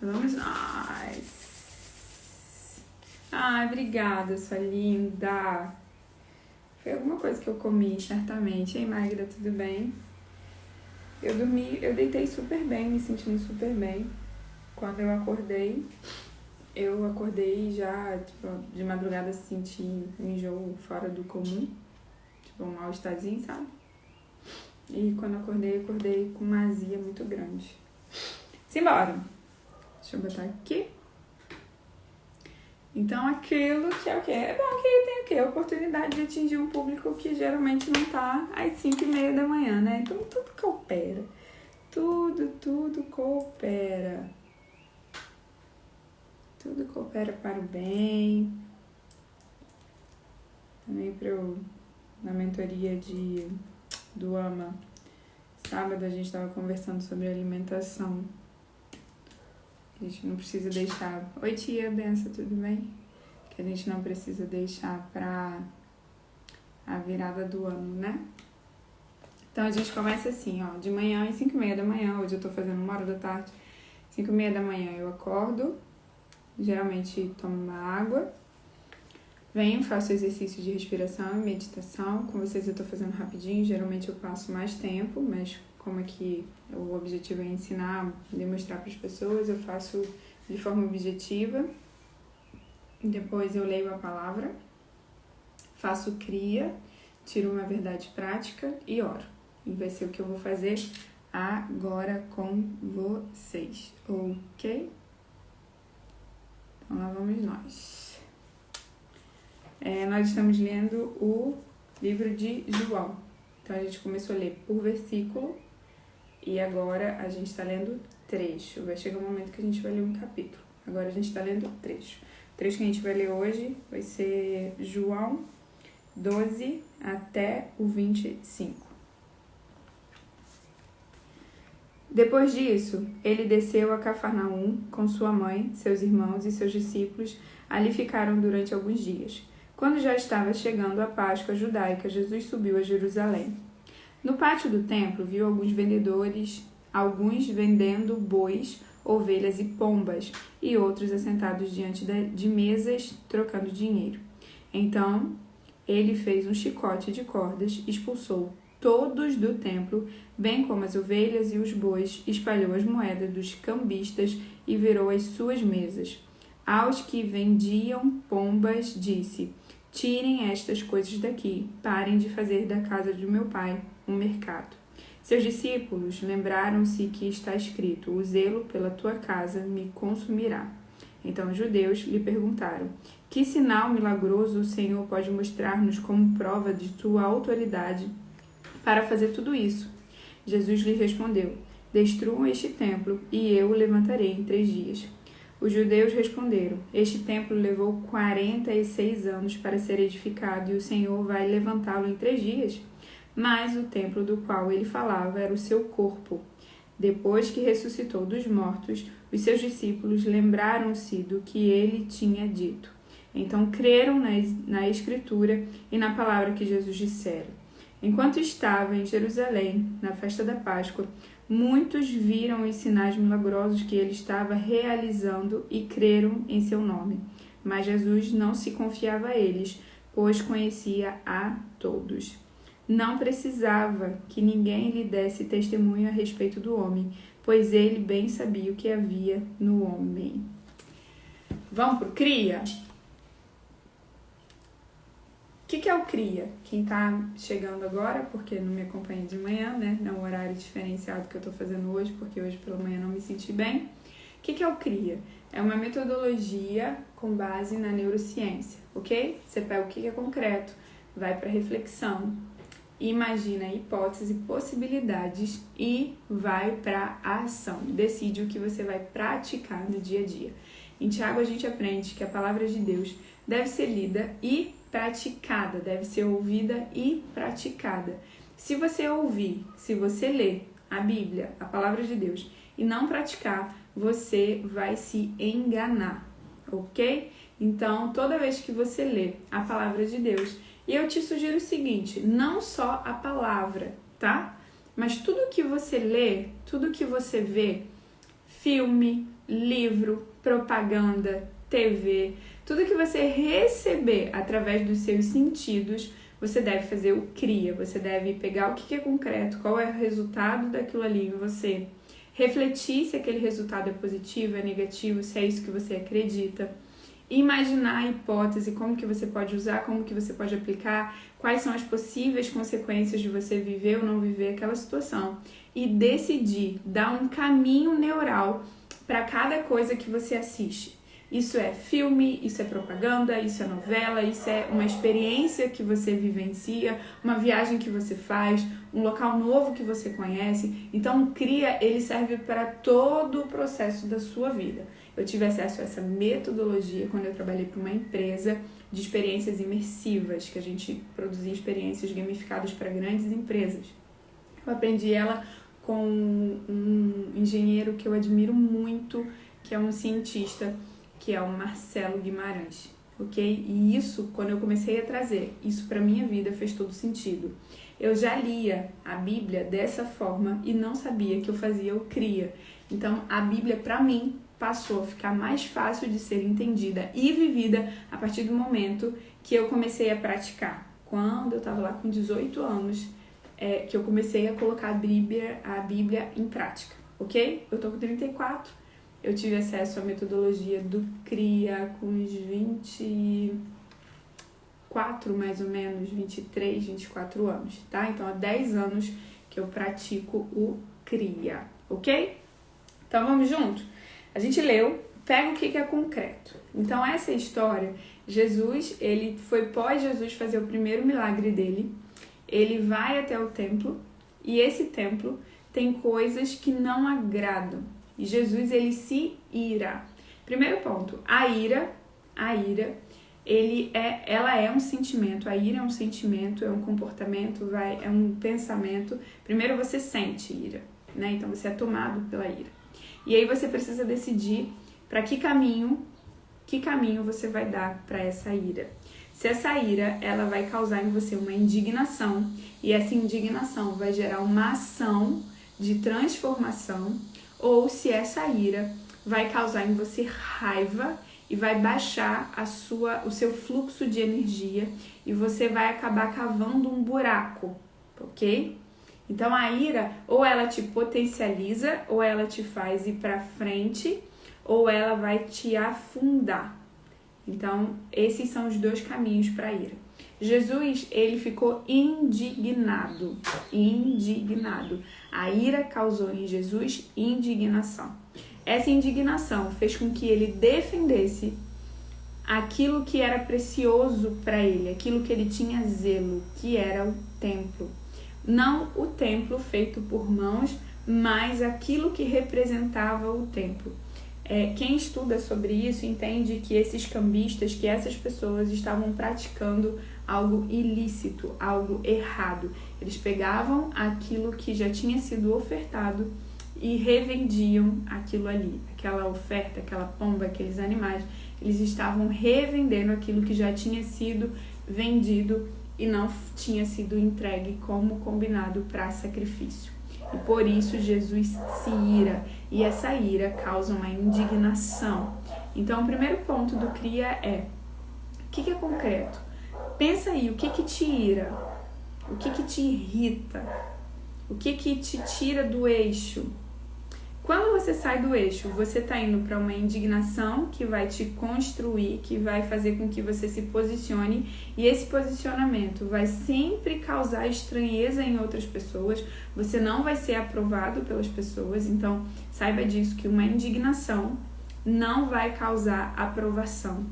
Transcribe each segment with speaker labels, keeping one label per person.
Speaker 1: Vamos nós. Ai, obrigada, sua linda. Foi alguma coisa que eu comi, certamente. Hein, Magda, tudo bem? Eu deitei super bem, me sentindo super bem. Quando eu acordei já, tipo, de madrugada senti um enjoo fora do comum. Tipo, um mal-estarzinho, sabe? E quando eu acordei com uma azia muito grande. Simbora! Deixa eu botar aqui. Então, aquilo que é o quê? É bom que tem o quê? A oportunidade de atingir um público que geralmente não tá às 5:30 da manhã, né? Então, tudo coopera. Tudo coopera. Tudo coopera para o bem. Também na mentoria do AMA, sábado a gente estava conversando sobre alimentação. A gente não precisa deixar... Oi, tia, benção, tudo bem? Que a gente não precisa deixar para a virada do ano, né? Então, a gente começa assim, ó, de manhã às 5:30 da manhã. Hoje eu tô fazendo 1h da tarde. 5:30 da manhã eu acordo. Geralmente tomo uma água. Venho, faço exercício de respiração e meditação. Com vocês eu tô fazendo rapidinho. Geralmente eu passo mais tempo, mas como aqui o objetivo é ensinar, demonstrar para as pessoas, eu faço de forma objetiva. Depois eu leio a palavra, faço cria, tiro uma verdade prática e oro. E vai ser o que eu vou fazer agora com vocês, ok? Então lá vamos nós. Nós estamos lendo o livro de João. Então a gente começou a ler por versículo e agora a gente está lendo trecho. Vai chegar um momento que a gente vai ler um capítulo. Agora a gente está lendo trecho. O trecho que a gente vai ler hoje vai ser João 12 até o 25. Depois disso, ele desceu a Cafarnaum com sua mãe, seus irmãos e seus discípulos. Ali ficaram durante alguns dias. Quando já estava chegando a Páscoa judaica, Jesus subiu a Jerusalém. No pátio do templo, viu alguns vendendo bois, ovelhas e pombas, e outros assentados diante de mesas, trocando dinheiro. Então, ele fez um chicote de cordas, expulsou todos do templo, bem como as ovelhas e os bois, espalhou as moedas dos cambistas e virou as suas mesas. Aos que vendiam pombas, disse: tirem estas coisas daqui, parem de fazer da casa de meu pai um mercado. Seus discípulos lembraram-se que está escrito: o zelo pela tua casa me consumirá. Então os judeus lhe perguntaram: que sinal milagroso o Senhor pode mostrar-nos como prova de tua autoridade para fazer tudo isso? Jesus lhe respondeu: destruam este templo e eu o levantarei em 3 dias. Os judeus responderam: este templo levou 46 anos para ser edificado e o Senhor vai levantá-lo em 3 dias? Mas o templo do qual ele falava era o seu corpo. Depois que ressuscitou dos mortos, os seus discípulos lembraram-se do que ele tinha dito. Então creram na Escritura e na palavra que Jesus dissera. Enquanto estava em Jerusalém, na festa da Páscoa, muitos viram os sinais milagrosos que ele estava realizando e creram em seu nome. Mas Jesus não se confiava a eles, pois conhecia a todos. Não precisava que ninguém lhe desse testemunho a respeito do homem, pois ele bem sabia o que havia no homem. Vamos pro cria? O que é o cria? Quem tá chegando agora, porque não me acompanha de manhã, né? Não é um horário diferenciado que eu tô fazendo hoje, porque hoje pela manhã não me senti bem. O que é o cria? É uma metodologia com base na neurociência, ok? Você pega o que é concreto, vai para reflexão, imagina hipóteses e possibilidades e vai para a ação. Decide o que você vai praticar no dia a dia. Em Tiago a gente aprende que a palavra de Deus deve ser lida e praticada, deve ser ouvida e praticada. Se você ouvir, se você ler a Bíblia, a palavra de Deus, e não praticar, você vai se enganar, ok? Então, toda vez que você lê a palavra de Deus, e eu te sugiro o seguinte, não só a palavra, tá? Mas tudo que você lê, tudo que você vê, filme, livro, propaganda, TV, tudo que você receber através dos seus sentidos, você deve fazer o CRIA, você deve pegar o que é concreto, qual é o resultado daquilo ali, você refletir se aquele resultado é positivo, é negativo, se é isso que você acredita, imaginar a hipótese, como que você pode usar, como que você pode aplicar, quais são as possíveis consequências de você viver ou não viver aquela situação e decidir, dar um caminho neural para cada coisa que você assiste. Isso é filme, isso é propaganda, isso é novela, isso é uma experiência que você vivencia, uma viagem que você faz, um local novo que você conhece. Então, o CRIA, ele serve para todo o processo da sua vida. Eu tive acesso a essa metodologia quando eu trabalhei para uma empresa de experiências imersivas, que a gente produzia experiências gamificadas para grandes empresas. Eu aprendi ela com um engenheiro que eu admiro muito, que é um cientista, que é o Marcelo Guimarães, ok? E isso, quando eu comecei a trazer isso para minha vida, fez todo sentido. Eu já lia a Bíblia dessa forma e não sabia que eu fazia o CRIA. Então, a Bíblia, para mim, passou a ficar mais fácil de ser entendida e vivida a partir do momento que eu comecei a praticar. Quando eu estava lá com 18 anos, que eu comecei a colocar a Bíblia em prática, ok? Eu tô com 34, eu tive acesso à metodologia do CRIA com uns 24, mais ou menos, 23, 24 anos, tá? Então, há 10 anos que eu pratico o CRIA, ok? Então, vamos junto? A gente leu, pega o que é concreto. Então, essa história, Jesus, ele foi pós-Jesus fazer o primeiro milagre dele, ele vai até o templo, e esse templo tem coisas que não agradam. E Jesus, ele se ira. Primeiro ponto, a ira, ela é um sentimento, a ira é um sentimento, é um comportamento, é um pensamento. Primeiro você sente ira, né? Então você é tomado pela ira. E aí você precisa decidir para que caminho você vai dar para essa ira. Se essa ira, ela vai causar em você uma indignação, e essa indignação vai gerar uma ação de transformação, ou se essa ira vai causar em você raiva e vai baixar o seu fluxo de energia e você vai acabar cavando um buraco, ok? Então a ira, ou ela te potencializa, ou ela te faz ir para frente, ou ela vai te afundar. Então, esses são os dois caminhos para a ira. Jesus, ele ficou indignado. A ira causou em Jesus indignação. Essa indignação fez com que ele defendesse aquilo que era precioso para ele, aquilo que ele tinha zelo, que era o templo. Não o templo feito por mãos, mas aquilo que representava o templo. Quem estuda sobre isso entende que esses cambistas, que essas pessoas estavam praticando algo ilícito, algo errado. Eles pegavam aquilo que já tinha sido ofertado e revendiam aquilo ali, aquela oferta, aquela pomba, aqueles animais. Eles estavam revendendo aquilo que já tinha sido vendido e não tinha sido entregue como combinado para sacrifício. E por isso Jesus se ira, e essa ira causa uma indignação. Então, o primeiro ponto do CRIA é: o que é concreto? Pensa aí, o que te ira? O que te irrita? O que te tira do eixo? Quando você sai do eixo, você está indo para uma indignação que vai te construir, que vai fazer com que você se posicione, e esse posicionamento vai sempre causar estranheza em outras pessoas, você não vai ser aprovado pelas pessoas, então saiba disso, que uma indignação não vai causar aprovação.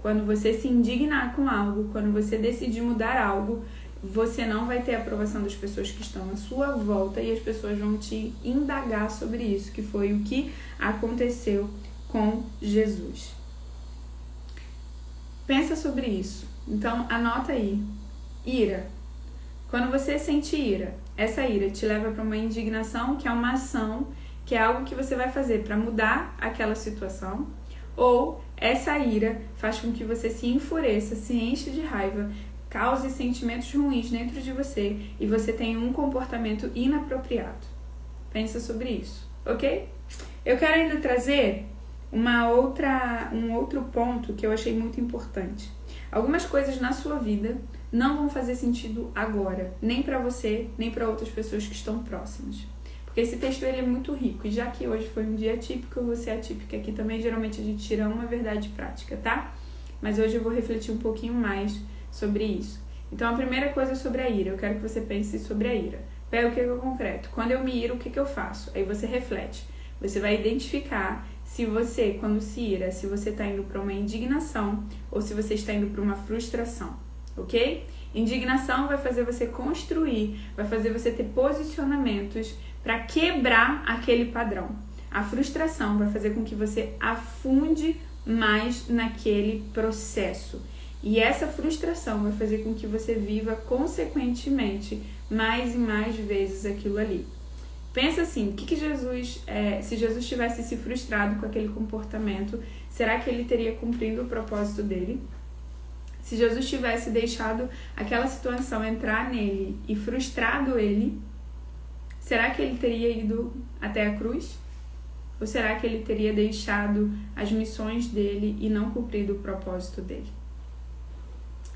Speaker 1: Quando você se indignar com algo, quando você decidir mudar algo, você não vai ter a aprovação das pessoas que estão à sua volta e as pessoas vão te indagar sobre isso, que foi o que aconteceu com Jesus. Pensa sobre isso. Então, anota aí. Ira. Quando você sente ira, essa ira te leva para uma indignação, que é uma ação, que é algo que você vai fazer para mudar aquela situação, ou essa ira faz com que você se enfureça, se enche de raiva, cause sentimentos ruins dentro de você e você tenha um comportamento inapropriado. Pensa sobre isso, ok? Eu quero ainda trazer um outro ponto que eu achei muito importante. Algumas coisas na sua vida não vão fazer sentido agora, nem para você, nem para outras pessoas que estão próximas. Porque esse texto ele é muito rico, e já que hoje foi um dia atípico, você é atípica aqui também, geralmente a gente tira uma verdade prática, tá? Mas hoje eu vou refletir um pouquinho mais sobre isso. Então a primeira coisa é sobre a ira, eu quero que você pense sobre a ira. Pega o que é concreto. Quando eu me iro, o que eu faço? Aí você reflete. Você vai identificar se você, quando se ira, se você está indo para uma indignação ou se você está indo para uma frustração, ok? Indignação vai fazer você construir, vai fazer você ter posicionamentos para quebrar aquele padrão. A frustração vai fazer com que você afunde mais naquele processo. E essa frustração vai fazer com que você viva, consequentemente, mais e mais vezes aquilo ali. Pensa assim, se Jesus tivesse se frustrado com aquele comportamento, será que ele teria cumprido o propósito dele? Se Jesus tivesse deixado aquela situação entrar nele e frustrado ele, será que ele teria ido até a cruz? Ou será que ele teria deixado as missões dele e não cumprido o propósito dele?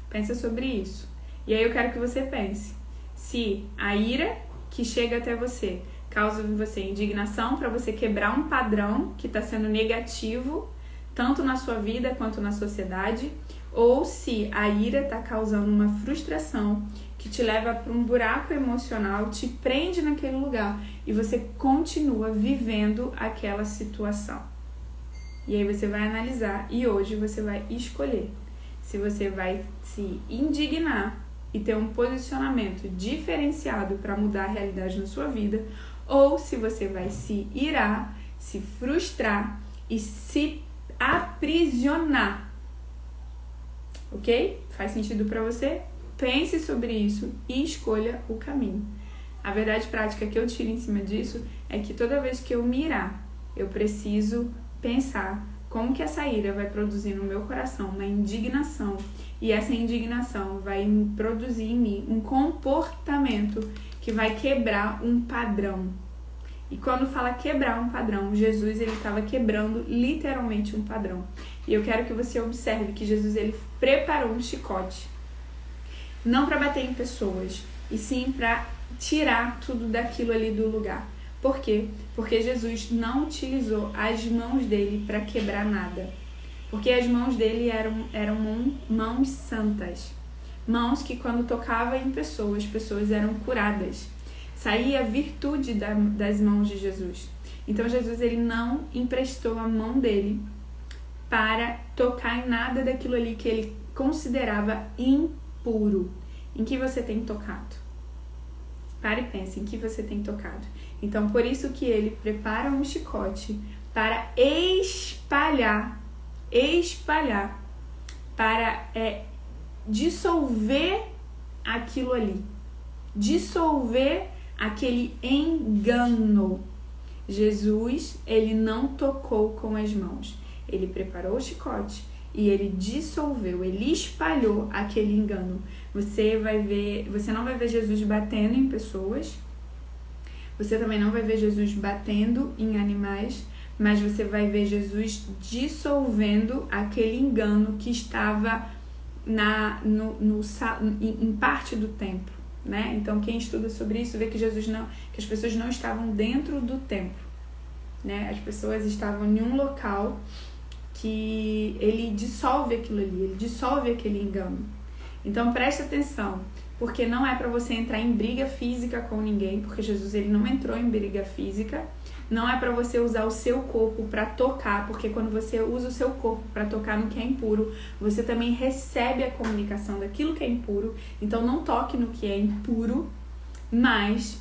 Speaker 1: Pensa sobre isso. E aí eu quero que você pense. Se a ira que chega até você causa em você indignação para você quebrar um padrão que está sendo negativo, tanto na sua vida quanto na sociedade, ou se a ira está causando uma frustração que te leva para um buraco emocional, te prende naquele lugar e você continua vivendo aquela situação. E aí você vai analisar e hoje você vai escolher se você vai se indignar e ter um posicionamento diferenciado para mudar a realidade na sua vida, ou se você vai se irar, se frustrar e se aprisionar. Ok? Faz sentido para você? Pense sobre isso e escolha o caminho. A verdade prática que eu tiro em cima disso é que toda vez que eu me irar, eu preciso pensar como que essa ira vai produzir no meu coração uma indignação, e essa indignação vai produzir em mim um comportamento que vai quebrar um padrão. E quando fala quebrar um padrão, Jesus ele estava quebrando literalmente um padrão. E eu quero que você observe que Jesus ele preparou um chicote, não para bater em pessoas, e sim para tirar tudo daquilo ali do lugar. Por quê? Porque Jesus não utilizou as mãos dele para quebrar nada. Porque as mãos dele eram mãos santas. Mãos que quando tocava em pessoas, pessoas eram curadas. Saía a virtude das mãos de Jesus. Então Jesus ele não emprestou a mão dele para tocar em nada daquilo ali que ele considerava impuro. Em que você tem tocado? Pare e pense em que você tem tocado. Então, por isso que ele prepara um chicote para espalhar, para dissolver aquilo ali, dissolver aquele engano. Jesus, ele não tocou com as mãos, ele preparou o chicote e ele dissolveu, ele espalhou aquele engano. Você não vai ver Jesus batendo em pessoas, você também não vai ver Jesus batendo em animais, mas você vai ver Jesus dissolvendo aquele engano que estava em parte do templo, né? Então quem estuda sobre isso vê que as pessoas não estavam dentro do templo, né? As pessoas estavam em um local que ele dissolve aquilo ali, ele dissolve aquele engano. Então preste atenção, porque não é para você entrar em briga física com ninguém, porque Jesus ele não entrou em briga física. Não é para você usar o seu corpo para tocar, porque quando você usa o seu corpo para tocar no que é impuro, você também recebe a comunicação daquilo que é impuro. Então não toque no que é impuro, mas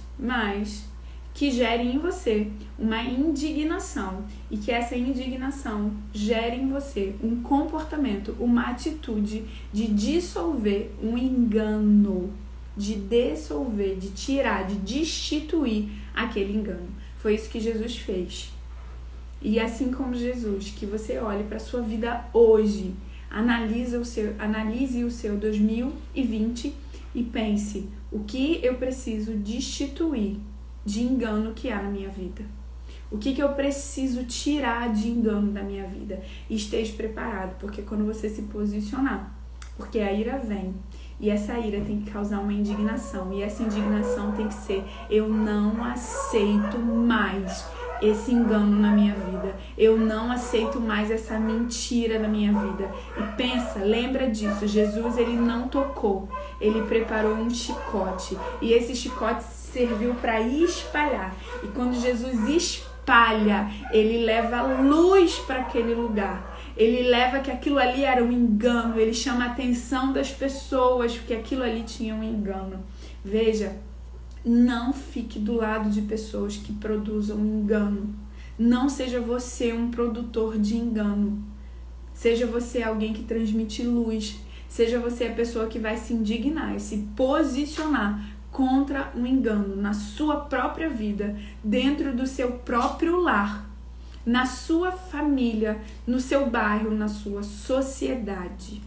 Speaker 1: que gere em você uma indignação e que essa indignação gere em você um comportamento, uma atitude de dissolver um engano, de dissolver, de tirar, de destituir aquele engano. Foi isso que Jesus fez. E assim como Jesus, que você olhe para a sua vida hoje, analise o seu 2020 e pense o que eu preciso destituir de engano que há na minha vida. O que eu preciso tirar de engano da minha vida? E esteja preparado, porque quando você se posicionar, porque a ira vem, e essa ira tem que causar uma indignação, e essa indignação tem que ser: eu não aceito mais esse engano na minha vida, eu não aceito mais essa mentira na minha vida. E pensa, lembra disso, Jesus, ele não tocou, ele preparou um chicote, e esse chicote serviu para espalhar, e quando Jesus espalha, ele leva luz para aquele lugar. Ele leva que aquilo ali era um engano, ele chama a atenção das pessoas, porque aquilo ali tinha um engano. Veja, não fique do lado de pessoas que produzam engano. Não seja você um produtor de engano. Seja você alguém que transmite luz. Seja você a pessoa que vai se indignar e se posicionar contra um engano na sua própria vida, dentro do seu próprio lar, na sua família, no seu bairro, na sua sociedade.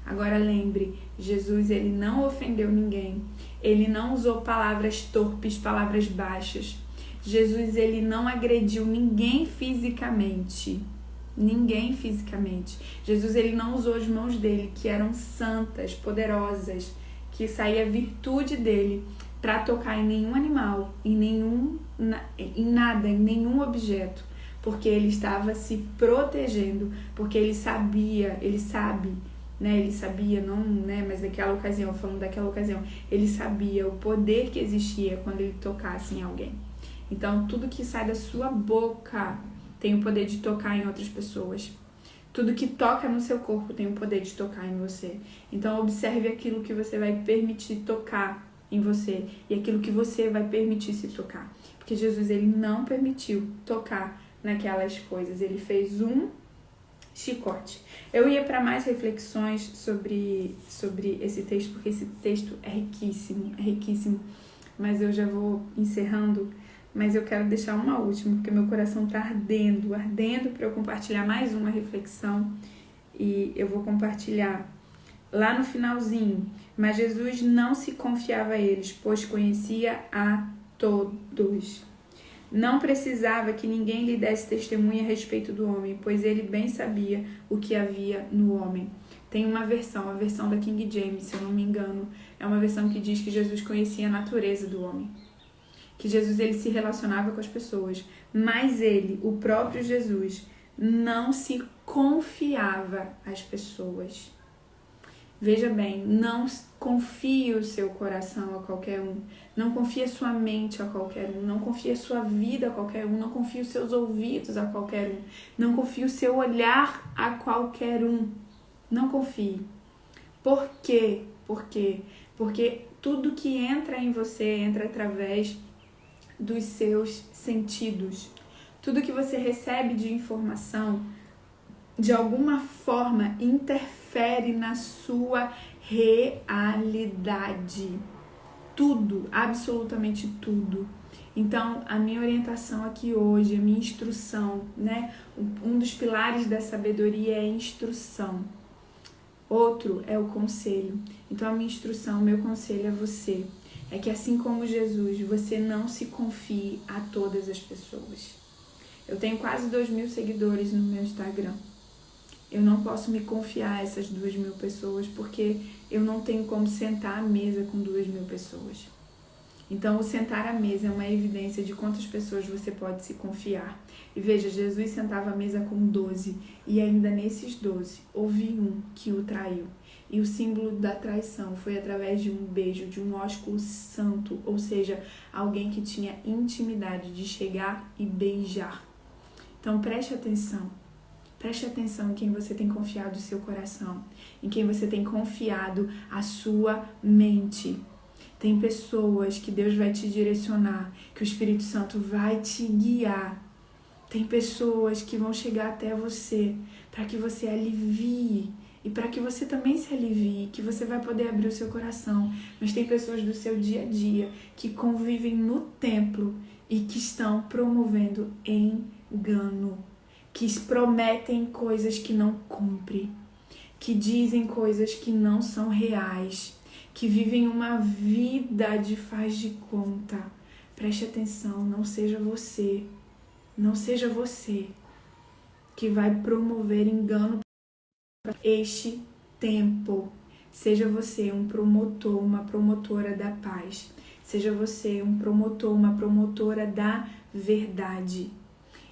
Speaker 1: Agora lembre, Jesus, ele não ofendeu ninguém. Ele não usou palavras torpes, palavras baixas. Jesus, ele não agrediu ninguém fisicamente. Ninguém fisicamente. Jesus, ele não usou as mãos dele, que eram santas, poderosas, que saía virtude dele, para tocar em nenhum animal, em nada, em nenhum objeto. Porque ele estava se protegendo, porque ele sabia, ele sabe, né? Ele sabia, não, né? Mas naquela ocasião, falando daquela ocasião, ele sabia o poder que existia quando ele tocasse em alguém. Então, tudo que sai da sua boca tem o poder de tocar em outras pessoas. Tudo que toca no seu corpo tem o poder de tocar em você. Então, observe aquilo que você vai permitir tocar em você e aquilo que você vai permitir se tocar. Porque Jesus, ele não permitiu tocar naquelas coisas, ele fez um chicote. Eu ia para mais reflexões sobre esse texto, porque esse texto é riquíssimo, mas eu já vou encerrando, mas eu quero deixar uma última, porque meu coração está ardendo para eu compartilhar mais uma reflexão, e eu vou compartilhar lá no finalzinho. Mas Jesus não se confiava a eles, pois conhecia a todos. Não precisava que ninguém lhe desse testemunha a respeito do homem, pois ele bem sabia o que havia no homem. Tem uma versão, a versão da King James, se eu não me engano, é uma versão que diz que Jesus conhecia a natureza do homem. Que Jesus, ele se relacionava com as pessoas, mas ele, o próprio Jesus, não se confiava às pessoas. Veja bem, não confie o seu coração a qualquer um, não confie a sua mente a qualquer um, não confie a sua vida a qualquer um, não confie os seus ouvidos a qualquer um, não confie o seu olhar a qualquer um, não confie. Por quê? Porque tudo que entra em você entra através dos seus sentidos. Tudo que você recebe de informação, de alguma forma, interfere na sua realidade. Tudo, absolutamente tudo. Então, a minha orientação aqui hoje, a minha instrução, né? Um dos pilares da sabedoria é a instrução. Outro é o conselho. Então, a minha instrução, o meu conselho a você é que, assim como Jesus, você não se confie a todas as pessoas. Eu tenho quase 2.000 seguidores no meu Instagram. Eu não posso me confiar a essas 2.000 pessoas, porque eu não tenho como sentar à mesa com 2.000 pessoas. Então, o sentar à mesa é uma evidência de quantas pessoas você pode se confiar. E veja, Jesus sentava à mesa com 12, e ainda nesses 12, houve um que o traiu. E o símbolo da traição foi através de um beijo, de um ósculo santo, ou seja, alguém que tinha intimidade de chegar e beijar. Então, preste atenção. Preste atenção em quem você tem confiado o seu coração, em quem você tem confiado a sua mente. Tem pessoas que Deus vai te direcionar, que o Espírito Santo vai te guiar. Tem pessoas que vão chegar até você para que você alivie e para que você também se alivie, que você vai poder abrir o seu coração. Mas tem pessoas do seu dia a dia que convivem no templo e que estão promovendo engano, que prometem coisas que não cumprem, que dizem coisas que não são reais, que vivem uma vida de faz de conta. Preste atenção, não seja você. Não seja você que vai promover engano para este tempo. Seja você um promotor, uma promotora da paz. Seja você um promotor, uma promotora da verdade.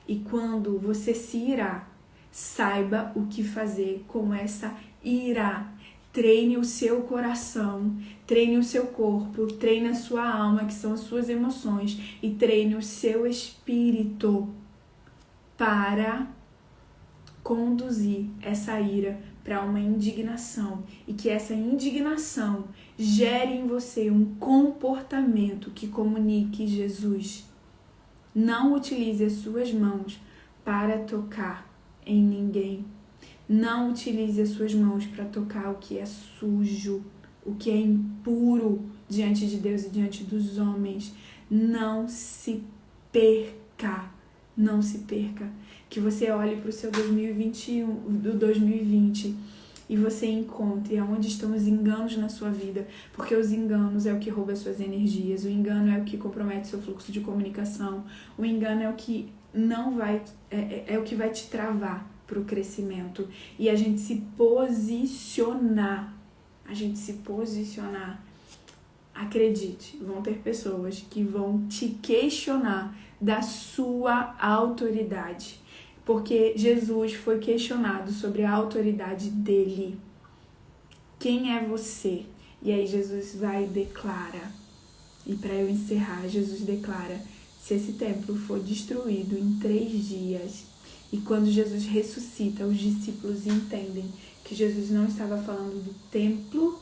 Speaker 1: E quando você se irá, saiba o que fazer com essa ira. Treine o seu coração, treine o seu corpo, treine a sua alma, que são as suas emoções, e treine o seu espírito para conduzir essa ira para uma indignação, e que essa indignação gere em você um comportamento que comunique Jesus. Não utilize as suas mãos para tocar em ninguém. Não utilize as suas mãos para tocar o que é sujo, o que é impuro diante de Deus e diante dos homens. Não se perca. Não se perca. Que você olhe para o seu 2020 e você encontre aonde estão os enganos na sua vida, porque os enganos é o que rouba as suas energias, o engano é o que compromete seu fluxo de comunicação, o engano é o que não vai, é o que vai te travar para o crescimento. E a gente se posicionar, acredite, vão ter pessoas que vão te questionar da sua autoridade, porque Jesus foi questionado sobre a autoridade dele. Quem é você? E aí Jesus vai e declara, e para eu encerrar, Jesus declara: se esse templo for destruído em 3 dias, e quando Jesus ressuscita, os discípulos entendem que Jesus não estava falando do templo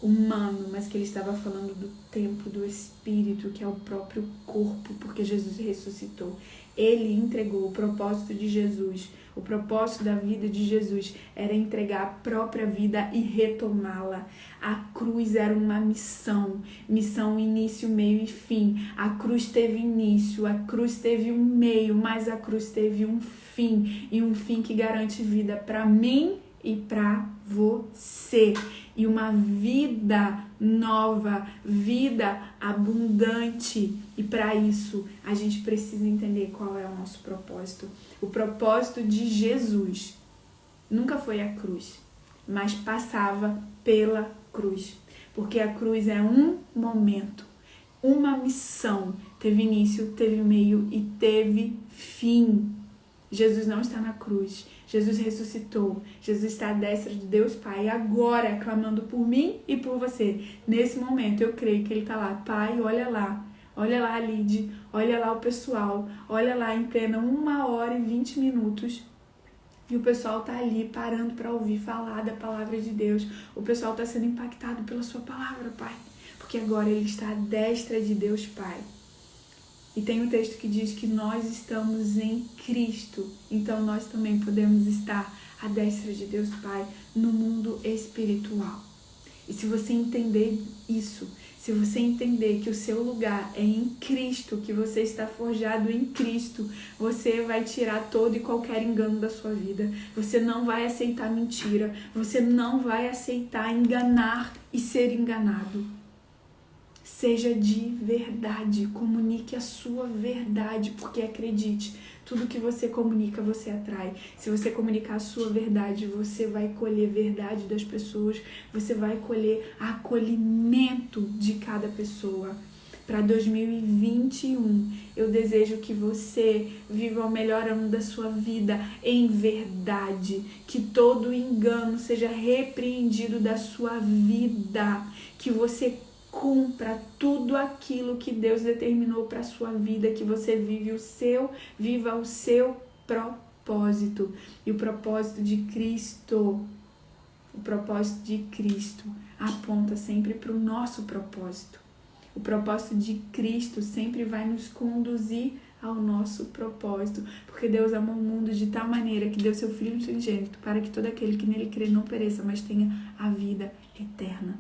Speaker 1: humano, mas que ele estava falando do templo do Espírito, que é o próprio corpo, porque Jesus ressuscitou. Ele entregou o propósito de Jesus, o propósito da vida de Jesus era entregar a própria vida e retomá-la. A cruz era uma missão, início, meio e fim. A cruz teve início, a cruz teve um meio, mas a cruz teve um fim, e um fim que garante vida para mim e para você. E uma vida nova, vida abundante. E para isso, a gente precisa entender qual é o nosso propósito. O propósito de Jesus nunca foi a cruz, mas passava pela cruz. Porque a cruz é um momento, uma missão. Teve início, teve meio e teve fim. Jesus não está na cruz. Jesus ressuscitou. Jesus está à destra de Deus Pai, agora clamando por mim e por você. Nesse momento eu creio que Ele está lá. Pai, olha lá a Lid, olha lá o pessoal, olha lá em plena 1h20 e o pessoal está ali parando para ouvir falar da palavra de Deus. O pessoal está sendo impactado pela sua palavra, Pai, porque agora Ele está à destra de Deus Pai. E tem um texto que diz que nós estamos em Cristo, então nós também podemos estar à destra de Deus Pai no mundo espiritual. E se você entender isso, se você entender que o seu lugar é em Cristo, que você está forjado em Cristo, você vai tirar todo e qualquer engano da sua vida. Você não vai aceitar mentira, você não vai aceitar enganar e ser enganado. Seja de verdade, comunique a sua verdade, porque acredite, tudo que você comunica, você atrai. Se você comunicar a sua verdade, você vai colher verdade das pessoas, você vai colher acolhimento de cada pessoa. Para 2021, eu desejo que você viva o melhor ano da sua vida em verdade, que todo engano seja repreendido da sua vida, que você cumpra tudo aquilo que Deus determinou para a sua vida, que você viva o seu propósito. E o propósito de Cristo, aponta sempre para o nosso propósito. O propósito de Cristo sempre vai nos conduzir ao nosso propósito, porque Deus amou o mundo de tal maneira que deu seu Filho unigênito para que todo aquele que nele crê não pereça, mas tenha a vida eterna.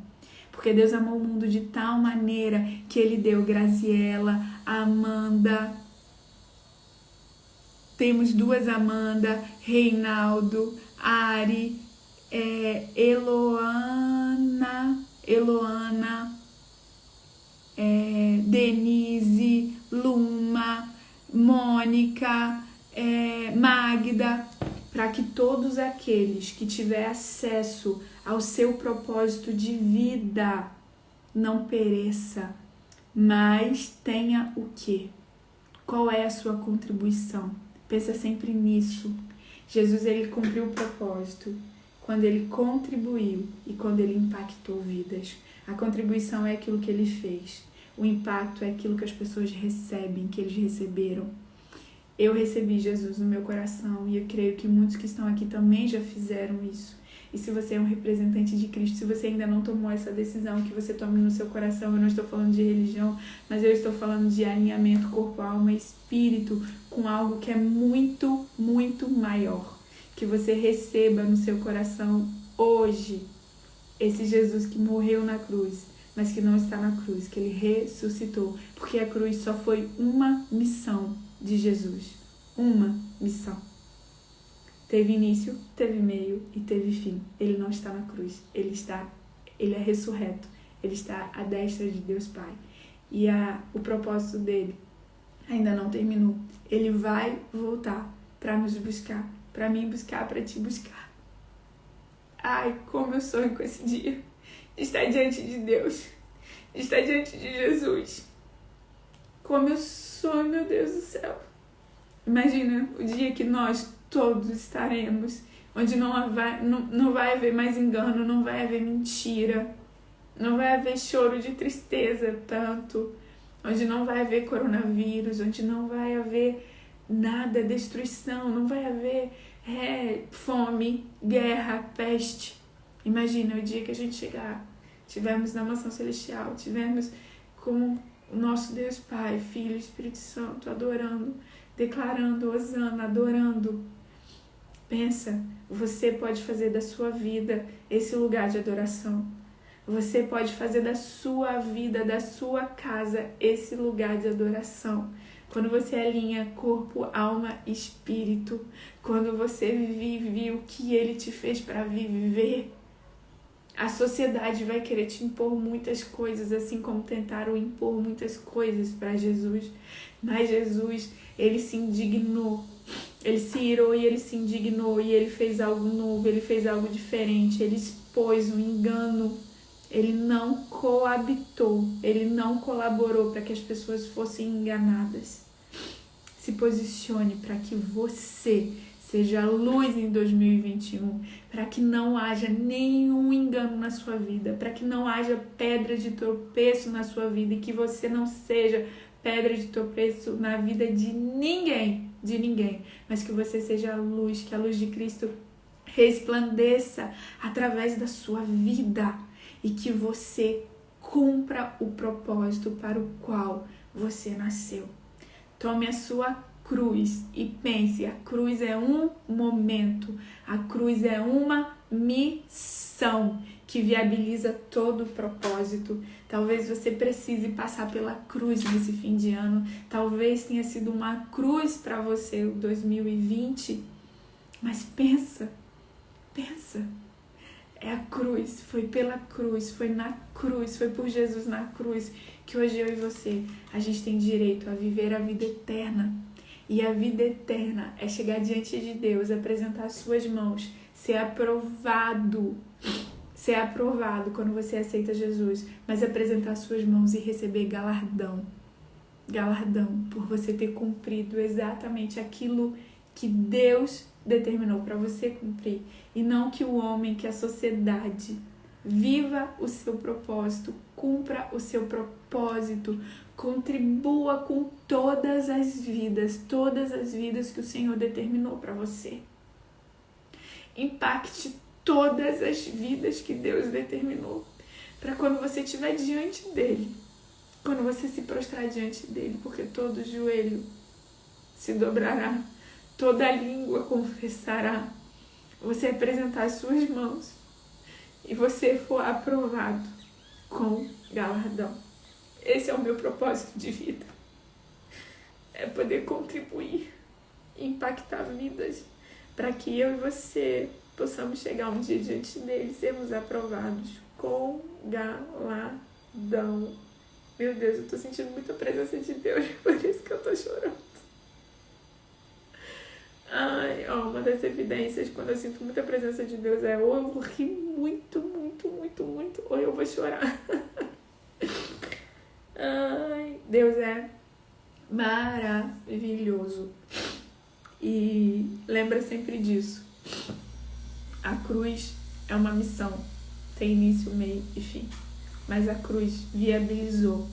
Speaker 1: Porque Deus amou o mundo de tal maneira que Ele deu Graziela, Amanda. Temos 2 Amanda, Reinaldo, Ari, Eloana, Denise, Luma, Mônica, Magda, para que todos aqueles que tiver acesso ao seu propósito de vida não pereça, mas tenha o quê? Qual é a sua contribuição? Pensa sempre nisso. Jesus, ele cumpriu o propósito quando ele contribuiu e quando ele impactou vidas. A contribuição é aquilo que ele fez. O impacto é aquilo que as pessoas recebem, que eles receberam. Eu recebi Jesus no meu coração e eu creio que muitos que estão aqui também já fizeram isso. E se você é um representante de Cristo, se você ainda não tomou essa decisão, que você tome no seu coração. Eu não estou falando de religião, mas eu estou falando de alinhamento corpo, alma e espírito com algo que é muito, muito maior. Que você receba no seu coração hoje esse Jesus que morreu na cruz, mas que não está na cruz, que ele ressuscitou. Porque a cruz só foi uma missão de Jesus. Uma missão. Teve início, teve meio e teve fim. Ele não está na cruz. Ele é ressurreto. Ele está à destra de Deus Pai. E o propósito dele ainda não terminou. Ele vai voltar para nos buscar. Para mim buscar, para te buscar. Ai, como eu sonho com esse dia. De estar diante de Deus. De estar diante de Jesus. Como eu sonho, meu Deus do céu. Imagina o dia que nós todos estaremos, onde não vai haver mais engano, não vai haver mentira, não vai haver choro de tristeza tanto, onde não vai haver coronavírus, onde não vai haver nada, destruição, não vai haver fome, guerra, peste. Imagina o dia que a gente chegar, tivermos na mansão celestial, tivermos com o nosso Deus Pai, Filho e Espírito Santo, adorando, declarando, osana, adorando. Pensa, você pode fazer da sua vida esse lugar de adoração. Você pode fazer da sua vida, da sua casa, esse lugar de adoração. Quando você alinha corpo, alma e espírito. Quando você vive o que ele te fez para viver. A sociedade vai querer te impor muitas coisas, assim como tentaram impor muitas coisas para Jesus. Mas Jesus, ele se indignou. Ele se irou e ele se indignou e ele fez algo novo, ele fez algo diferente, ele expôs o engano, ele não coabitou, ele não colaborou para que as pessoas fossem enganadas. Se posicione para que você seja luz em 2021, para que não haja nenhum engano na sua vida, para que não haja pedra de tropeço na sua vida e que você não seja pedra de tropeço na vida de ninguém, mas que você seja a luz, que a luz de Cristo resplandeça através da sua vida e que você cumpra o propósito para o qual você nasceu. Tome a sua cruz e pense, a cruz é um momento, a cruz é uma missão que viabiliza todo o propósito. Talvez você precise passar pela cruz nesse fim de ano, talvez tenha sido uma cruz para você o 2020, mas pensa, é a cruz, foi pela cruz, foi na cruz, foi por Jesus na cruz, que hoje eu e você, a gente tem direito a viver a vida eterna. E a vida eterna é chegar diante de Deus, apresentar as suas mãos, ser aprovado quando você aceita Jesus, mas apresentar as suas mãos e receber galardão por você ter cumprido exatamente aquilo que Deus determinou para você cumprir, e não que o homem, que a sociedade viva o seu propósito, cumpra o seu propósito, contribua com todas as vidas que o Senhor determinou para você. Impacte todas as vidas que Deus determinou, para quando você estiver diante dele, quando você se prostrar diante dele, porque todo joelho se dobrará, toda língua confessará, você apresentar as suas mãos e você for aprovado com galardão. Esse é o meu propósito de vida, é poder contribuir, impactar vidas, para que eu e você possamos chegar um dia diante dele e sermos aprovados com galardão. Meu Deus, eu tô sentindo muita presença de Deus, por isso que eu tô chorando. das evidências, quando eu sinto muita presença de Deus, ou eu vou rir muito, muito, muito, muito, ou eu vou chorar. Ai, Deus é maravilhoso. E lembra sempre disso. A cruz é uma missão, tem início, meio e fim. Mas a cruz viabilizou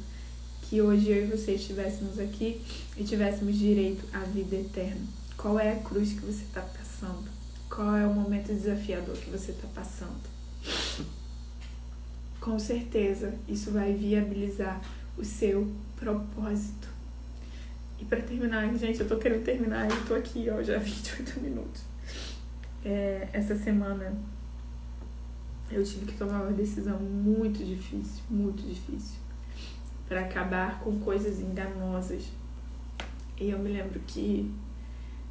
Speaker 1: que hoje eu e você estivéssemos aqui e tivéssemos direito à vida eterna. Qual é a cruz que você está passando? Qual é o momento desafiador que você está passando? Com certeza, isso vai viabilizar o seu propósito. E para terminar, gente, eu tô querendo terminar e tô aqui, já 28 minutos. Essa semana eu tive que tomar uma decisão muito difícil, para acabar com coisas enganosas. E eu me lembro que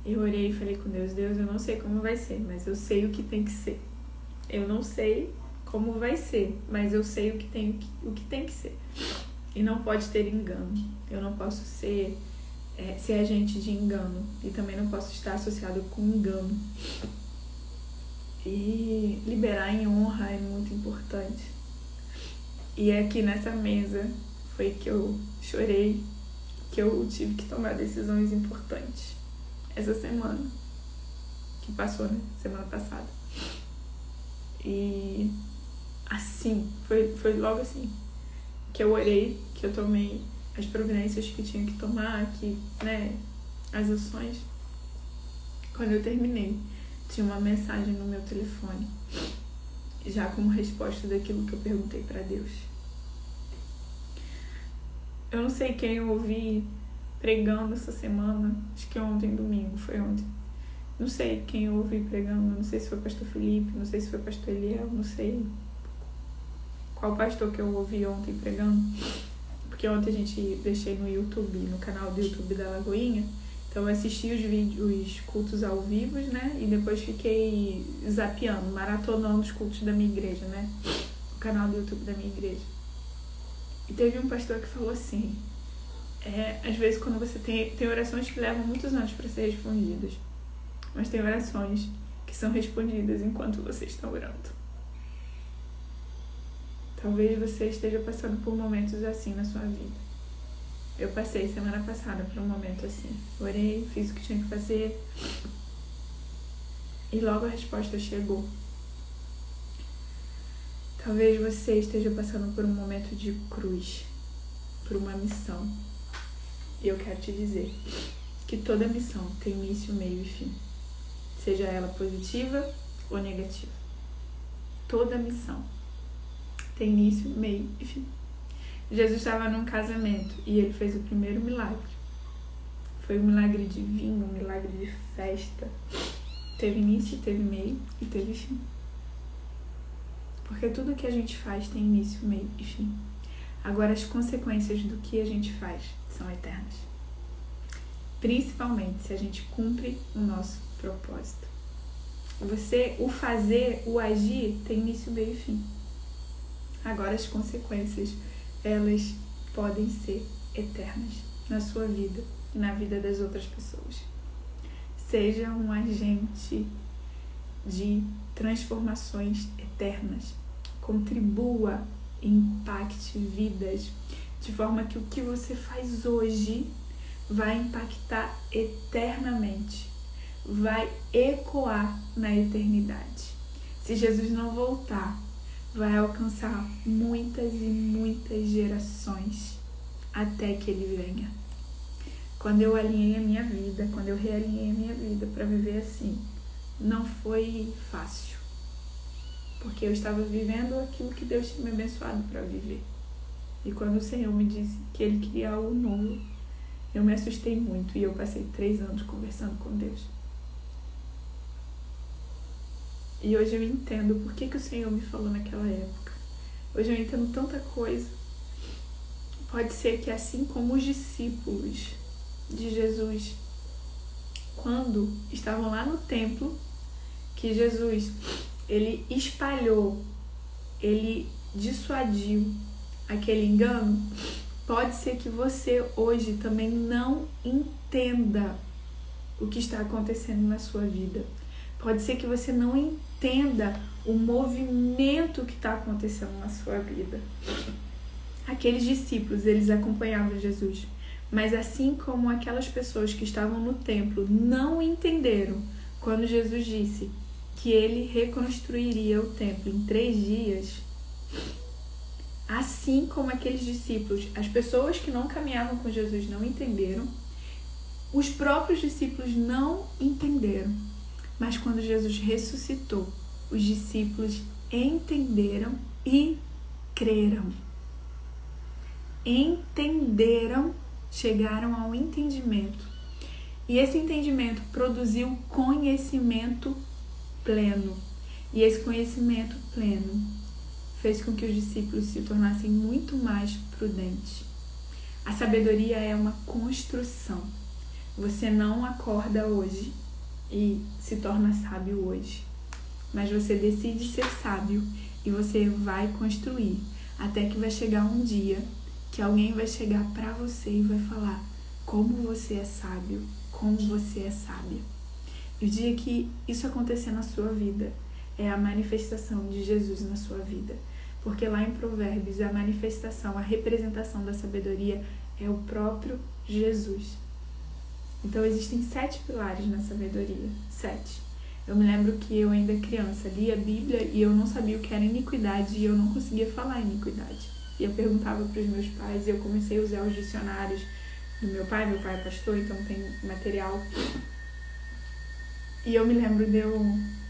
Speaker 1: eu orei e falei com Deus, eu não sei como vai ser, mas eu sei o que tem que ser. Eu não sei como vai ser, mas eu sei o que tem que ser. E não pode ter engano. Eu não posso ser agente de engano. E também não posso estar associado com engano. E liberar em honra é muito importante. E aqui nessa mesa foi que eu chorei, que eu tive que tomar decisões importantes. Essa semana, que passou, né? Semana passada. E assim, foi logo assim, que eu orei, que eu tomei as providências que tinha que tomar, as ações. Quando eu terminei, tinha uma mensagem no meu telefone, já como resposta daquilo que eu perguntei pra Deus. Eu não sei quem eu ouvi pregando essa semana, acho que ontem, domingo, foi ontem. Não sei quem eu ouvi pregando, não sei se foi o pastor Felipe, não sei se foi o pastor Eliel, não sei qual pastor que eu ouvi ontem pregando. Porque ontem a gente deixei no YouTube, no canal do YouTube da Lagoinha, então eu assisti os cultos ao vivo, né, e depois fiquei zapeando, maratonando os cultos da minha igreja, né, o canal do YouTube da minha igreja. E teve um pastor que falou assim, às vezes quando você tem orações que levam muitos anos para ser respondidas, mas tem orações que são respondidas enquanto você está orando. Talvez você esteja passando por momentos assim na sua vida. Eu passei semana passada por um momento assim. Orei, fiz o que tinha que fazer e logo a resposta chegou. Talvez você esteja passando por um momento de cruz, por uma missão. E eu quero te dizer que toda missão tem início, meio e fim. Seja ela positiva ou negativa. Toda missão tem início, meio e fim. Jesus estava num casamento e ele fez o primeiro milagre. Foi um milagre de vinho, um milagre de festa. Teve início, teve meio e teve fim. Porque tudo que a gente faz tem início, meio e fim. Agora, as consequências do que a gente faz são eternas. Principalmente se a gente cumpre o nosso propósito. O fazer, o agir, tem início, meio e fim. Agora, as consequências, elas podem ser eternas na sua vida e na vida das outras pessoas. Seja um agente de transformações eternas. Contribua e impacte vidas, de forma que o que você faz hoje vai impactar eternamente, vai ecoar na eternidade. Se Jesus não voltar, vai alcançar muitas e muitas gerações até que ele venha. Quando eu alinhei a minha vida, quando eu realinhei a minha vida para viver assim, não foi fácil. Porque eu estava vivendo aquilo que Deus tinha me abençoado para viver. E quando o Senhor me disse que Ele queria algo novo, eu me assustei muito e eu passei 3 anos conversando com Deus. E hoje eu entendo por que o Senhor me falou naquela época. Hoje eu entendo tanta coisa. Pode ser que assim como os discípulos de Jesus, quando estavam lá no templo, que Jesus, ele espalhou, ele dissuadiu aquele engano, pode ser que você hoje também não entenda o que está acontecendo na sua vida. Pode ser que você não entenda o movimento que está acontecendo na sua vida. Aqueles discípulos, eles acompanhavam Jesus, mas assim como aquelas pessoas que estavam no templo não entenderam quando Jesus disse que ele reconstruiria o templo em 3 dias, assim como aqueles discípulos, as pessoas que não caminhavam com Jesus não entenderam, os próprios discípulos não entenderam. Mas quando Jesus ressuscitou, os discípulos entenderam e creram. Entenderam, chegaram ao entendimento. E esse entendimento produziu conhecimento pleno. E esse conhecimento pleno fez com que os discípulos se tornassem muito mais prudentes. A sabedoria é uma construção. Você não acorda hoje e se torna sábio hoje. Mas você decide ser sábio e você vai construir. Até que vai chegar um dia que alguém vai chegar para você e vai falar como você é sábio, como você é sábia. E o dia que isso acontecer na sua vida é a manifestação de Jesus na sua vida. Porque lá em Provérbios a manifestação, a representação da sabedoria é o próprio Jesus. Então existem 7 pilares na sabedoria. 7. Eu me lembro que eu ainda criança lia a Bíblia e eu não sabia o que era iniquidade e eu não conseguia falar iniquidade. E eu perguntava para os meus pais e eu comecei a usar os dicionários do meu pai é pastor, então tem material. E eu me lembro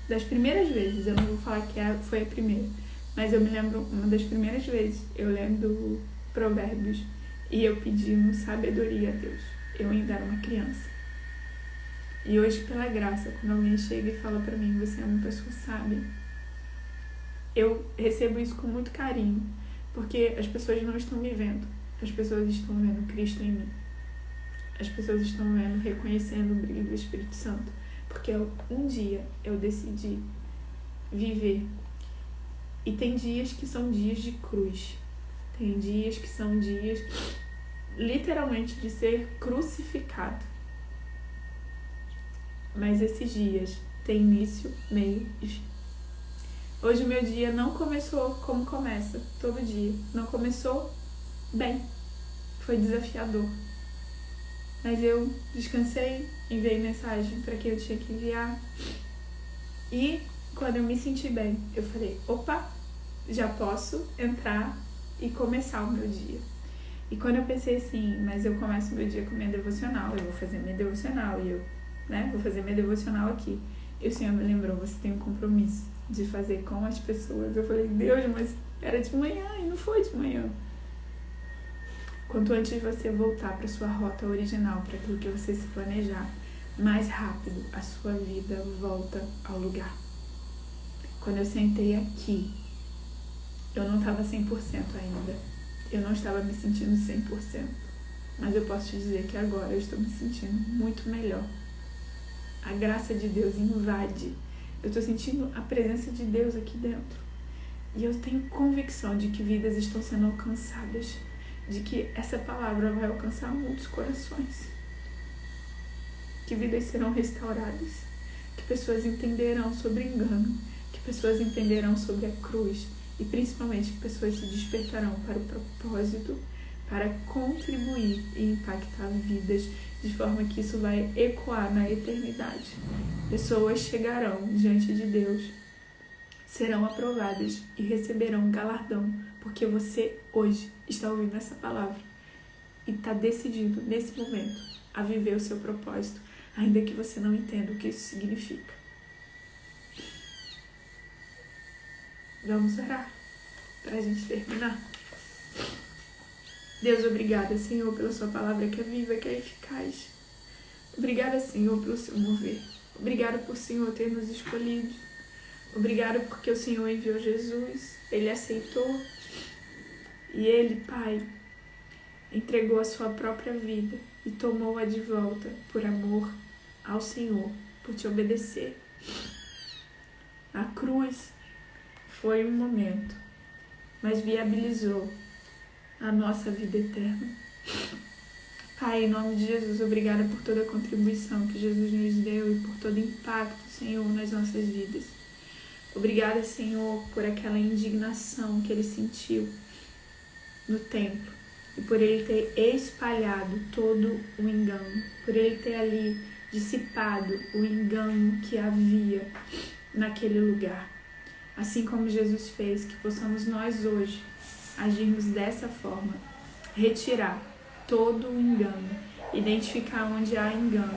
Speaker 1: das primeiras vezes, eu não vou falar que foi a primeira, mas eu me lembro uma das primeiras vezes, eu lendo Provérbios e eu pedindo sabedoria a Deus. Eu ainda era uma criança. E hoje, pela graça, quando alguém chega e fala pra mim, você é uma pessoa sábia, eu recebo isso com muito carinho, porque as pessoas não estão me vendo, as pessoas estão vendo Cristo em mim. As pessoas estão vendo, reconhecendo o brilho do Espírito Santo, porque um dia eu decidi viver. E tem dias que são dias de cruz, tem dias que são dias literalmente de ser crucificado. Mas esses dias têm início, meio e fim. Hoje o meu dia não começou como começa todo dia. Não começou bem. Foi desafiador. Mas eu descansei, enviei mensagem para quem eu tinha que enviar. E quando eu me senti bem, eu falei, opa, já posso entrar e começar o meu dia. E quando eu pensei assim, mas eu começo o meu dia com minha devocional, eu vou fazer minha devocional e eu, vou fazer minha devocional aqui. E o Senhor me lembrou, você tem um compromisso de fazer com as pessoas. Eu falei, Deus, mas era de manhã e não foi de manhã. Quanto antes você voltar para sua rota original, para aquilo que você se planejar, mais rápido a sua vida volta ao lugar. Quando eu sentei aqui, eu não estava 100% ainda. Eu não estava me sentindo 100%. Mas eu posso te dizer que agora eu estou me sentindo muito melhor. A graça de Deus invade. Eu estou sentindo a presença de Deus aqui dentro. E eu tenho convicção de que vidas estão sendo alcançadas. De que essa palavra vai alcançar muitos corações. Que vidas serão restauradas. Que pessoas entenderão sobre engano. Que pessoas entenderão sobre a cruz. E principalmente que pessoas se despertarão para o propósito, para contribuir e impactar vidas, de forma que isso vai ecoar na eternidade. Pessoas chegarão diante de Deus, serão aprovadas e receberão galardão, porque você hoje está ouvindo essa palavra e está decidido nesse momento a viver o seu propósito, ainda que você não entenda o que isso significa. Vamos orar para a gente terminar. Deus, obrigada, Senhor, pela sua palavra que é viva, que é eficaz. Obrigada, Senhor, pelo seu mover. Obrigada por o Senhor ter nos escolhido. Obrigada porque o Senhor enviou Jesus. Ele aceitou. E Ele, Pai, entregou a sua própria vida e tomou-a de volta por amor ao Senhor, por te obedecer. A cruz foi um momento, mas viabilizou a nossa vida eterna. Pai, em nome de Jesus, obrigada por toda a contribuição que Jesus nos deu e por todo o impacto, Senhor, nas nossas vidas. Obrigada, Senhor, por aquela indignação que ele sentiu no templo e por ele ter espalhado todo o engano, por ele ter ali dissipado o engano que havia naquele lugar. Assim como Jesus fez, que possamos nós hoje agirmos dessa forma, retirar todo o engano, identificar onde há engano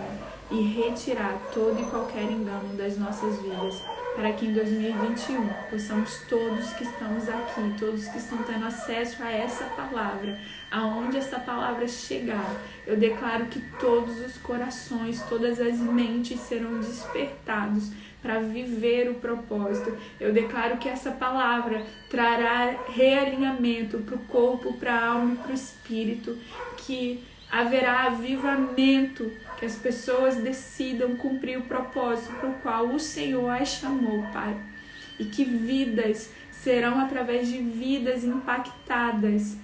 Speaker 1: e retirar todo e qualquer engano das nossas vidas, para que em 2021 possamos todos que estamos aqui, todos que estão tendo acesso a essa palavra, aonde essa palavra chegar, eu declaro que todos os corações, todas as mentes serão despertados para viver o propósito. Eu declaro que essa palavra trará realinhamento para o corpo, para a alma e para o espírito, que haverá avivamento, que as pessoas decidam cumprir o propósito para o qual o Senhor as chamou, Pai. E que vidas serão através de vidas impactadas,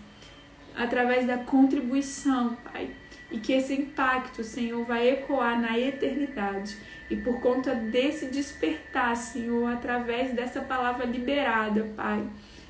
Speaker 1: através da contribuição, Pai. E que esse impacto, Senhor, vai ecoar na eternidade. E por conta desse despertar, Senhor, através dessa palavra liberada, Pai,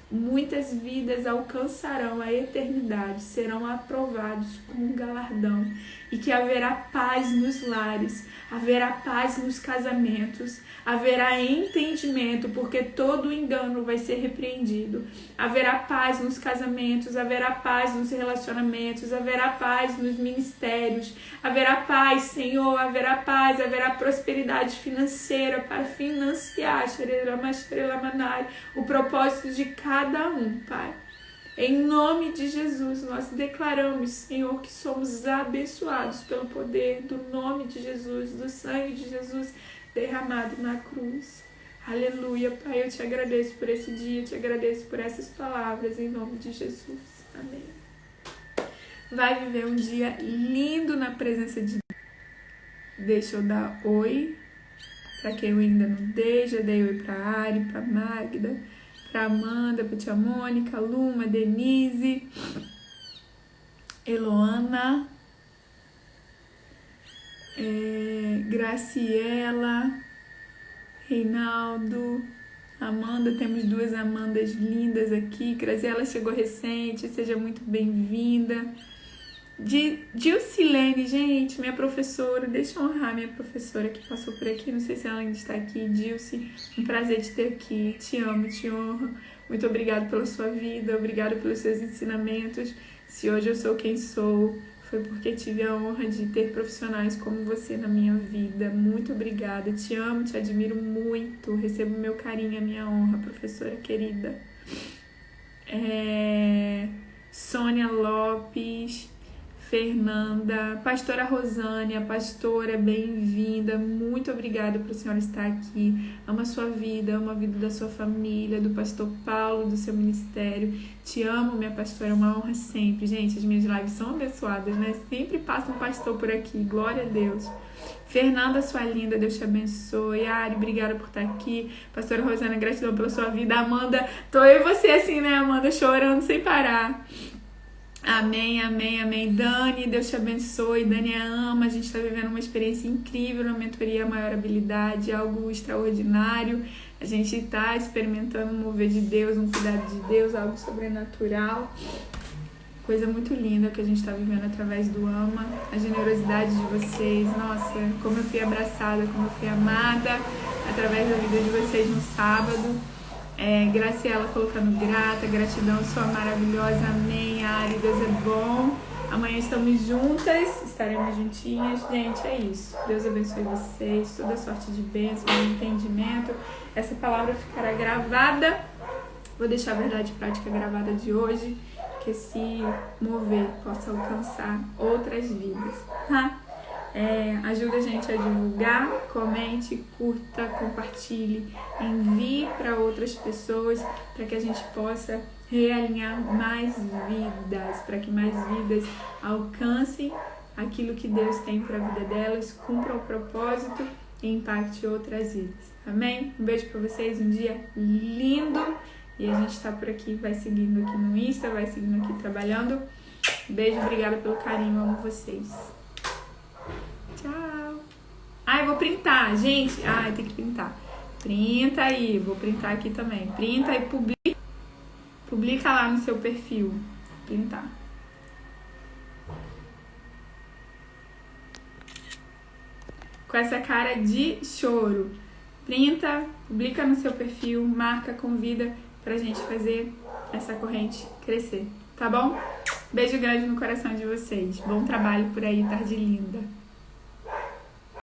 Speaker 1: muitas vidas alcançarão a eternidade, serão aprovados com um galardão. E que haverá paz nos lares, haverá paz nos casamentos, haverá entendimento, porque todo engano vai ser repreendido. Haverá paz nos casamentos, haverá paz nos relacionamentos, haverá paz nos ministérios, haverá paz, Senhor, haverá paz, haverá prosperidade financeira para financiar o propósito de cada um, Pai. Em nome de Jesus, nós declaramos, Senhor, que somos abençoados pelo poder do nome de Jesus, do sangue de Jesus derramado na cruz. Aleluia, Pai, eu te agradeço por esse dia, eu te agradeço por essas palavras, em nome de Jesus. Amém. Vai viver um dia lindo na presença de Deus. Deixa eu dar oi para quem eu ainda não dei. Já dei oi para a Ari, para a Magda, para Amanda, para a tia Mônica, Luma, Denise, Eloana, Graciela, Reinaldo, Amanda. Temos duas Amandas lindas aqui. Graciela chegou recente, seja muito bem-vinda. Dilcilene, gente, minha professora, deixa eu honrar minha professora que passou por aqui, não sei se ela ainda está aqui. Dilce, um prazer te ter aqui, te amo, te honro, muito obrigada pela sua vida, obrigada pelos seus ensinamentos. Se hoje eu sou quem sou, foi porque tive a honra de ter profissionais como você na minha vida. Muito obrigada, te amo, te admiro muito, recebo meu carinho, a minha honra, professora querida. Sônia Lopes, Fernanda, pastora Rosânia, pastora, bem-vinda, muito obrigada por a senhora estar aqui. Ama a sua vida, ama a vida da sua família, do pastor Paulo, do seu ministério. Te amo, minha pastora, é uma honra sempre. Gente, as minhas lives são abençoadas, né? Sempre passa um pastor por aqui, glória a Deus. Fernanda, sua linda, Deus te abençoe. Ari, obrigada por estar aqui. Pastora Rosânia, gratidão pela sua vida. Amanda, tô eu e você assim, né, Amanda, chorando sem parar. Amém, amém, amém. Dani, Deus te abençoe. Dani ama, a gente está vivendo uma experiência incrível na mentoria Maior Habilidade, algo extraordinário. A gente está experimentando um mover de Deus, um cuidado de Deus, algo sobrenatural. Coisa muito linda que a gente está vivendo através do AMA. A generosidade de vocês, nossa, como eu fui abraçada, como eu fui amada através da vida de vocês no sábado. Graciela colocando grata, gratidão, sua maravilhosa, amém. Ari, Deus é bom. Amanhã estamos juntas, estaremos juntinhas. Gente, é isso. Deus abençoe vocês, toda sorte de bênção, de entendimento. Essa palavra ficará gravada. Vou deixar a verdade prática gravada de hoje, que esse mover possa alcançar outras vidas, tá? Ajuda a gente a divulgar, comente, curta, compartilhe, envie para outras pessoas, para que a gente possa realinhar mais vidas, para que mais vidas alcancem aquilo que Deus tem para a vida delas, cumpram o propósito e impacte outras vidas. Amém? Um beijo para vocês, um dia lindo, e a gente está por aqui, vai seguindo aqui no Insta, vai seguindo aqui trabalhando. Beijo, obrigada pelo carinho, amo vocês. Tchau. Eu vou printar, gente. Tem que printar. Printa aí, vou printar aqui também. Printa e publica. Publica lá no seu perfil. Printar. Com essa cara de choro. Printa, publica no seu perfil, marca, convida pra gente fazer essa corrente crescer, tá bom? Beijo grande no coração de vocês. Bom trabalho por aí, tarde linda.